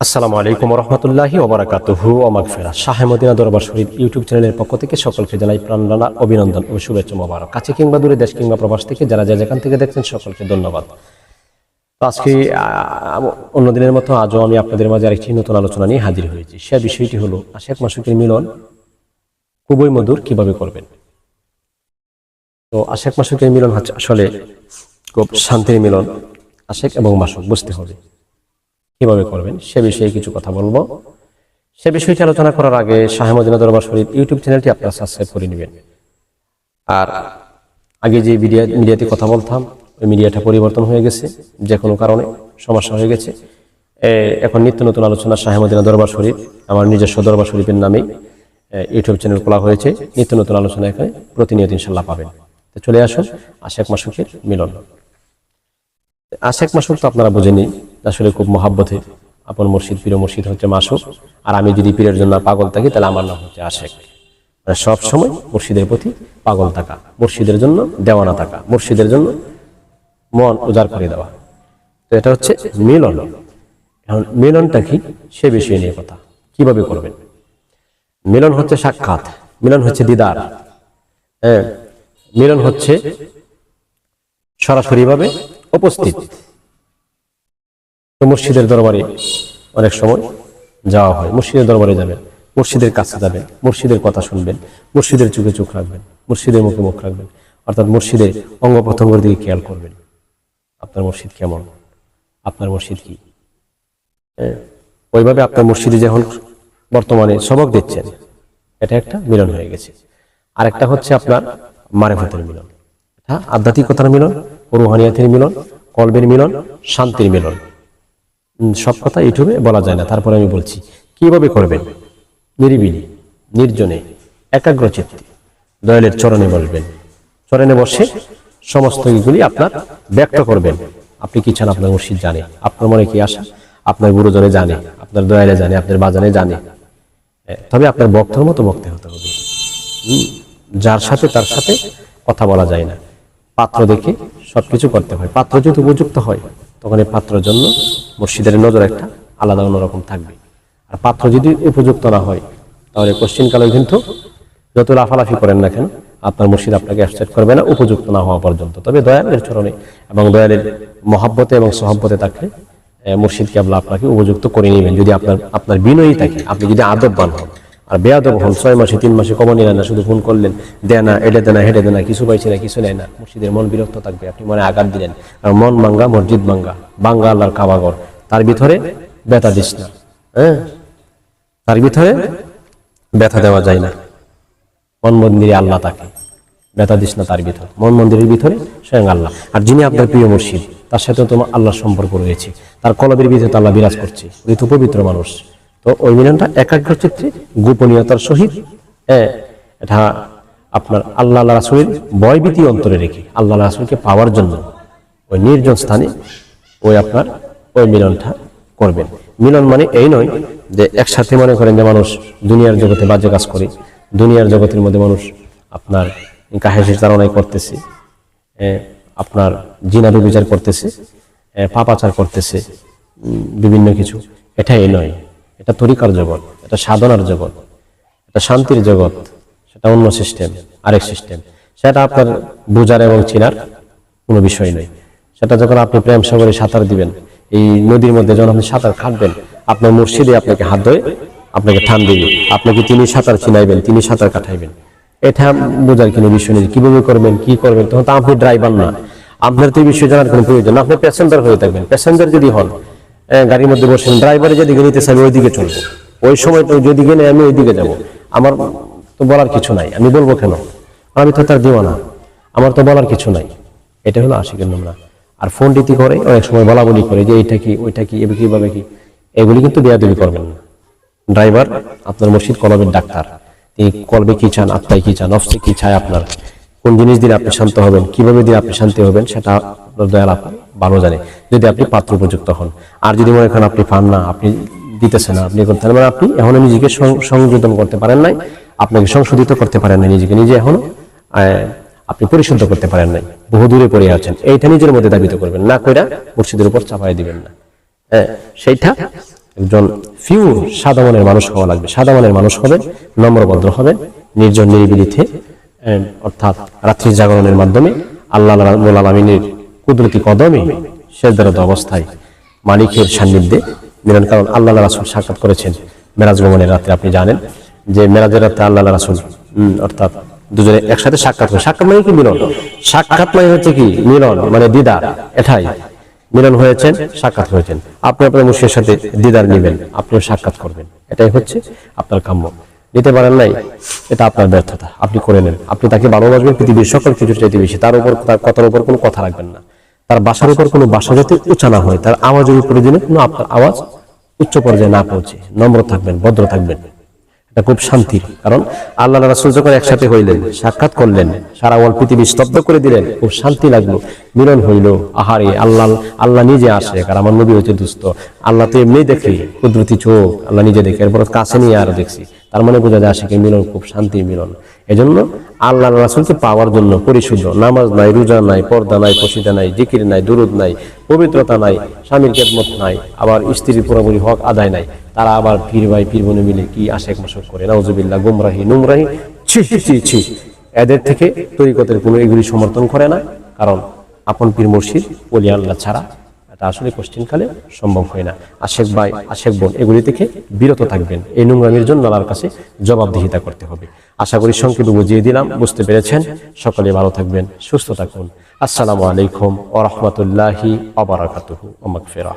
আসসালামু আলাইকুম রহমতুল্লাহি ওবারাকাতুহু ওয়া মাগফিরাহ। শাহে মদিনা দরবার শরীফ ইউটিউব চ্যানেলের পক্ষ থেকে সকলকে জানাই প্রাণঢালা অভিনন্দন ও শুভেচ্ছা মোবারক। কাছে কিংবা দূরে, দেশ কিংবা প্রবাস থেকে যারা যেখান থেকে দেখছেন সকলকে ধন্যবাদ। তো আজকে অন্য দিনের মতো আজও আমি আপনাদের মাঝে আরেকটি নতুন আলোচনা নিয়ে হাজির হয়েছি। সে বিষয়টি হলো আশিক মাসুকের মিলন খুবই মধুর কিভাবে করবেন। তো আশিক মাসুকের মিলন হচ্ছে আসলে খুব শান্তির মিলন। আশিক এবং মাসুক বুঝতে হবে কিভাবে করবেন, সে বিষয়ে কিছু কথা বলবো। সে বিষয়টি আলোচনা করার আগে শাহে মদিনা দরবার শরীফ ইউটিউব চ্যানেলটি আপনারা সাবস্ক্রাইব করে নেবেন। আর আগে যে মিডিয়াতে কথা বলতাম, ওই মিডিয়াটা পরিবর্তন হয়ে গেছে, যে কোনো কারণে সমস্যা হয়ে গেছে। এখন নিত্য নতুন আলোচনা শাহে মদিনা দরবার শরীফ, আমার নিজস্ব দরবার শরীফের নামেই ইউটিউব চ্যানেল খোলা হয়েছে। নিত্য নতুন আলোচনা এখানে প্রতিনিয়ত ইনশাল্লাহ পাবেন। তো চলে আসুন আশিক মাসুকের মিলন। আশিক মাসুক তো আপনারা বোঝেনি, আসলে খুব মহাব্বতের আপন মুর্শিদ, প্রিয় মুর্শিদ হচ্ছে মাসুক। আর আমি যদি পীরের জন্য পাগল থাকি তাহলে আমার নাম হচ্ছে আশিক। মানে সব সময় মুর্শিদের প্রতি পাগল থাকা, মুর্শিদের জন্য দেওয়ানা থাকা, মুর্শিদের জন্য মন উজাড় করে দেওয়া। তো এটা হচ্ছে মিলন। এখন মিলনটা কি সে বিষয় নিয়ে কথা, কিভাবে করবেন। মিলন হচ্ছে সাক্ষাৎ, মিলন হচ্ছে দিদার, মিলন হচ্ছে সরাসরি ভাবে উপস্থিত। তো মুর্শিদের দরবারে অনেক সময় যাওয়া হয়, মুর্শিদের দরবারে যাবেন, মুর্শিদের কাছে যাবেন, মুর্শিদের কথা শুনবেন, মুর্শিদের চোখে চোখ রাখবেন, মুর্শিদের মুখে মুখ রাখবেন, অর্থাৎ মুর্শিদের অঙ্গ প্রত্যঙ্গের দিকে খেয়াল করবেন। আপনার মুর্শিদ কেমন, আপনার মুর্শিদ কি, ওইভাবে আপনার মুর্শিদে যখন বর্তমানে সবক দিচ্ছেন, এটা একটা মিলন হয়ে গেছে। আরেকটা হচ্ছে আপনার মারিফতের মিলন, এটা আধ্যাত্মিকতার মিলন, রুহানিয়াতের মিলন, কলবের মিলন, শান্তির মিলন। সব কথা ইউটিউবে বলা যায় না, তারপরে আমি বলছি কিভাবে করবেন। নিরিবিলি, নির্জনে, একাগ্র চিত্তে দয়ালের চরণে বসবেন। চরণে বসে সমস্ত এগুলি আপনার ব্যক্ত করবেন। আপনি কি চান আপনার মুর্শিদ জানে, আপনার মনে কি আসা আপনার গুরুজনে জানে, আপনার দয়ালে জানে, আপনার বাজানে জানে। তবে আপনার বক্তর মতো বক্তে হতে হবে। যার সাথে তার সাথে কথা বলা যায় না, পাত্র দেখে সবকিছু করতে হয়। পাত্র যদি উপযুক্ত হয় তখন এই পাত্রের জন্য মুর্শিদের নজর একটা আলাদা অন্যরকম থাকবে। আর পাত্র যদি উপযুক্ত না হয় তাহলে কোশ্চিনকালে কিন্তু যত লাফালাফি করেন না কেন আপনার মুর্শিদ আপনাকে অ্যাকসেপ্ট করবে না, উপযুক্ত না হওয়া পর্যন্ত। তবে দয়ালের চরণে এবং দয়ালের মহাব্বতে এবং সহব্বতে থাকলে মুর্শিদ কেবল আপনাকে উপযুক্ত করে নেবেন। যদি আপনার বিনয়ী থাকে, আপনি যদি আদববান হন। আর বেয়াদব হন, 6 মাসে 3 মাসে কমন নিলেন না, শুধু ফোন করলেন, দেয় না, এটা দেয় না, হেঁটে দেয় না, কিছু পাইছে না, কিছু নেয় না, মুর্শিদের মন বিরক্ত থাকবে, আপনি মনে আঘাত দিলেন। আর মন ভাঙ্গা মসজিদ ভাঙ্গা, বাঙ্গা আল্লাহর কাবাগর, তার ভিতরে ব্যথা দিস না। তার ভিতরে ব্যথা দেওয়া যায় না। মন মন্দিরে আল্লাহ থাকে, ব্যথা দিস না তার ভিতরে। মন মন্দিরের ভিতরে স্বয়ং আল্লাহ। আর যিনি আপনার প্রিয় মুর্শিদ, তার সাথে তোমার আল্লাহর সম্পর্ক রয়েছে, তার কলবের ভিতরে আল্লাহ বিরাজ করছে, ওই তো পবিত্র মানুষ। তো ওই মিলনটা একাগ্র চিত্রে গোপনীয়তার সহিত, এটা আপনার আল্লাহ রাসূলের ভয়ভীতি অন্তরে রেখে আল্লাহ রাসূলকে পাওয়ার জন্য ওই নির্জন স্থানে ওই মিলনটা করবেন। মিলন মানে এই নয় যে একসাথে মনে করেন যে মানুষ দুনিয়ার জগতে বাজে কাজ করে, দুনিয়ার জগতের মধ্যে মানুষ আপনার কাহেসের চালনায় করতেছে, আপনার জিনার বিচার করতেছে, পাপাচার করতেছে, বিভিন্ন কিছু। এটা এই নয়, এটা তরিকার জগৎ, এটা সাধনার জগৎ, এটা শান্তির জগৎ। সেটা অন্য সিস্টেম, আরেক সিস্টেম। সেটা আপনার বুঝার এবং চিনার কোনো বিষয় নয়। সেটা যখন আপনি প্রেম সাগরে সাঁতার দিবেন, এই নদীর মধ্যে যখন আপনি সাঁতার কাটবেন, আপনার মুর্শিদে আপনাকে হাত ধরে আপনাকে টান দিবে, আপনাকে তিনি সাঁতার চিনাইবেন, তিনি সাঁতার কাটাইবেন। এটা বোঝার কোনো বিষয় নেই। কিভাবে করবেন, কি করবেন, তখন তো আপনি ড্রাইভার না, আপনার তো এই বিষয়ে জানার কোনো প্রয়োজন না। আপনি প্যাসেঞ্জার হয়ে থাকবেন। প্যাসেঞ্জার যদি হন, গাড়ির মধ্যে বসেন, ড্রাইভারে যেদিকে নিতে চাই ওই দিকে চলবো, ওই সময় তো যেদিকে নেই আমি ওই দিকে যাবো। আমার তো বলার কিছু নাই, আমি বলবো কেন? আমি তো তার দিওয়ানা, আমার তো বলার কিছু নাই। এটা হলো আশিকের নমুনা। আর ফোন রীতি করে অনেক সময় বলা বলি করে যে এইটা কি, ওইটা কি, কিভাবে কি, এগুলি কিন্তু বেয়াদবি করবেন না। ড্রাইভার আপনার মুর্শিদ কলবের ডাক্তার, তিনি কলবে কি চান, আত্মায় কি চান, নফসে কি চায়, আপনার কোন জিনিস দিলে আপনি শান্ত হবেন, কিভাবে দিলে আপনি শান্তি হবেন, সেটা দয়াল আপনি ভালো জানে, যদি আপনি পাত্র উপযুক্ত হন। আর যদি মনে করেন আপনি পান না, আপনি দিতেছেন না, আপনি করতে মানে আপনি এখনো নিজেকে সংযোজন করতে পারেন নাই, আপনাকে সংশোধিত করতে পারেন নাই, নিজেকে নিজে এখনো আপনি পরিশুদ্ধ করতে পারেন নাই, বহু দূরে পড়ে আছেন। এইটা নিজের মধ্যে দাবিত করবেন না, কইরা মুর্শিদের উপর চাপাই দিবেন না। সেইটা একজন পিওর সাদা মনের মানুষ হওয়া লাগবে। সাদা মনের মানুষ হবেন, নম্রভদ্র হবেন, নির্জন নিরিবিলিতে অর্থাৎ রাত্রি জাগরণের মাধ্যমে আল্লাহ রাব্বুল আলামিনের কুদরতি কদমে সেজদারত অবস্থায় মালিকের সান্নিধ্যে মিলন। কারণ আল্লাহ রাসূল সাক্ষাৎ করেছেন মেরাজ গমনের রাতে। আপনি জানেন যে মেরাজের রাতে আল্লাহ রাসূল অর্থাৎ দুজনে একসাথে সাক্ষাৎ করে। সাক্ষাৎ মানে কি? মিলন। সাক্ষাৎ মানে হচ্ছে কি? মিলন, মানে দিদার। এটাই মিলন হয়েছেন, সাক্ষাৎ হয়েছেন। আপনি আপনার মুর্শিদের সাথে দিদার নেবেন, আপনিও সাক্ষাৎ করবেন। এটাই হচ্ছে আপনার কাম্য। নিতে পারেন নাই, এটা আপনার ব্যর্থতা। আপনি করে নেন। আপনি তাকে ভালোবাসবেন পৃথিবীর সকল কিছুর চাইতে বেশি। তার উপর, তার কথার উপর কোনো কথা রাখবেন না। তার বাসার উপর কোনো বাসা যাতে উঁচা না হয়, তার আওয়াজের উপরে যেন কোনো আপনার আওয়াজ উচ্চ পর্যায়ে না পৌঁছে। নম্র থাকবেন, ভদ্র থাকবেন। এটা খুব শান্তির। কারণ আল্লাহ রাসূল যখন একসাথে হইলেন, সাক্ষাৎ করলেন, সারা ওয়াল পৃথিবী স্তব্ধ করে দিলেন, খুব শান্তি লাগলো। মিলন হইল। আহারে, আল্লাহ নিজে আসে। আর আমার নবী হচ্ছে দুস্থ। আল্লাহ তো এমনি দেখে, কুদরতি চোখ, আল্লাহ নিজে দেখে, এরপর কাছে নিয়ে আরো দেখছি। তার মানে বোঝা যায় আশিকের মিলন খুব শান্তির মিলন। এজন্য আল্লাহ রাসূলকে পাওয়ার জন্য পরিশুদ্ধ নামাজ নাই, রোজা নাই, পর্দা নাই, পশিদা নাই, জিকির নাই, দুরুদ নাই, পবিত্রতা নাই, স্বামীর খেদমত নাই, আবার স্ত্রীর পুরোপুরি হক আদায় নাই, তারা আবার পীর ভাই পীর বোনে মিলে কি আশেক মাশক করে। নাউজুবিল্লাহ, গুমরাহি নুমরাহি, ছি ছি ছি। এদের থেকে তরিকতের কোনো এগুলি সমর্থন করে না। কারণ আপন পীর মুর্শিদ ওলি আল্লাহ ছাড়া এটা আসলে কোশ্চিনকালে সম্ভব হয় না। আশেক ভাই, আশেক বোন, এগুলি থেকে বিরত থাকবেন। এই নোংরামির জন্য আল্লাহর কাছে জবাবদিহিতা করতে হবে। আশা করি সংক্ষেপে বুঝিয়ে দিলাম, বুঝতে পেরেছেন। সকলে ভালো থাকবেন, সুস্থ থাকুন। আসসালামু আলাইকুম ওয়া রাহমাতুল্লাহি ওয়া বারাকাতুহু ওয়া মাগফিরাহ।